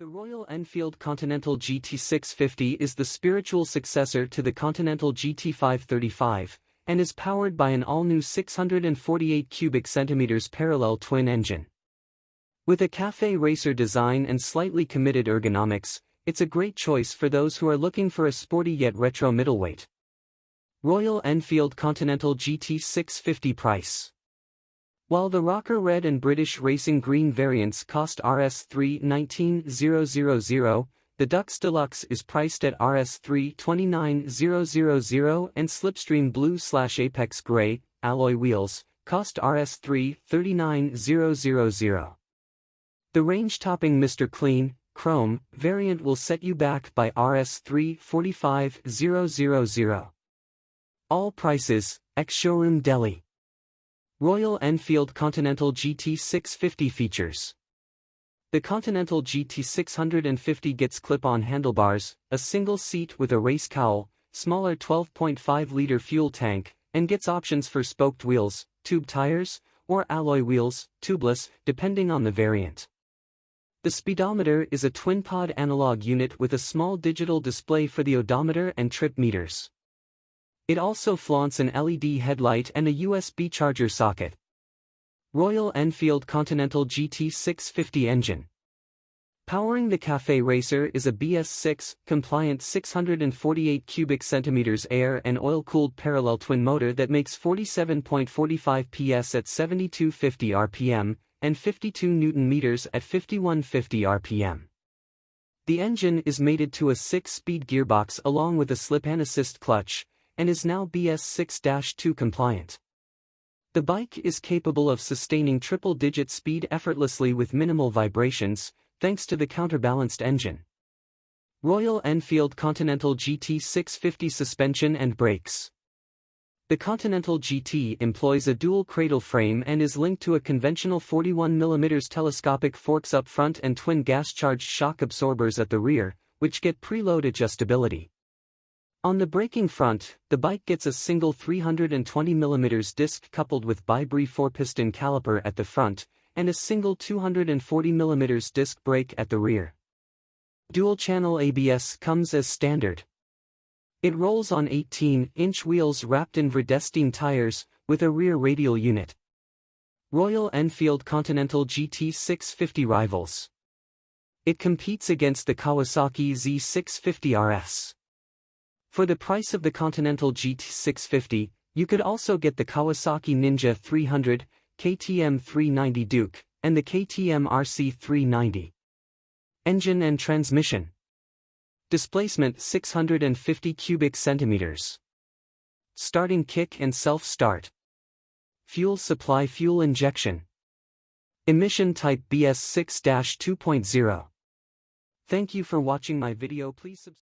The Royal Enfield Continental GT650 is the spiritual successor to the Continental GT535, and is powered by an all-new 648 cubic centimeters parallel twin engine. With a cafe racer design and slightly committed ergonomics, it's a great choice for those who are looking for a sporty yet retro middleweight. Royal Enfield Continental GT650 price. While the Rocker Red and British Racing Green variants cost Rs 319,000, the Dux Deluxe is priced at Rs 329,000 and Slipstream Blue/Apex Grey, alloy wheels, cost Rs 339,000. The range-topping Mr. Clean, Chrome, variant will set you back by Rs 345,000. All prices, ex-showroom Delhi. Royal Enfield Continental GT650 features. The Continental GT650 gets clip-on handlebars, a single seat with a race cowl, smaller 12.5-liter fuel tank, and gets options for spoked wheels, tube tires, or alloy wheels, tubeless, depending on the variant. The speedometer is a twin-pod analog unit with a small digital display for the odometer and trip meters. It also flaunts an LED headlight and a USB charger socket. Royal Enfield Continental GT650 engine. Powering the Cafe Racer is a BS6 compliant 648 cubic centimeters air and oil-cooled parallel twin motor that makes 47.45 PS at 7250 RPM and 52 Nm at 5150 RPM. The engine is mated to a 6-speed gearbox along with a slip-and assist clutch, and is now BS6-2 compliant. The bike is capable of sustaining triple-digit speed effortlessly with minimal vibrations, thanks to the counterbalanced engine. Royal Enfield Continental GT650 suspension and brakes. The Continental GT employs a dual cradle frame and is linked to a conventional 41mm telescopic forks up front and twin gas-charged shock absorbers at the rear, which get preload adjustability. On the braking front, the bike gets a single 320mm disc coupled with bi-bree 4-piston caliper at the front, and a single 240mm disc brake at the rear. Dual-channel ABS comes as standard. It rolls on 18-inch wheels wrapped in Vredestein tires, with a rear radial unit. Royal Enfield Continental GT650 rivals. It competes against the Kawasaki Z650 RS. For the price of the Continental GT650, you could also get the Kawasaki Ninja 300, KTM 390 Duke, and the KTM RC 390. Engine and transmission. Displacement 650 cubic centimeters. Starting kick and self-start. Fuel supply fuel injection. Emission type BS6-2.0. Thank you for watching my video. Please subscribe.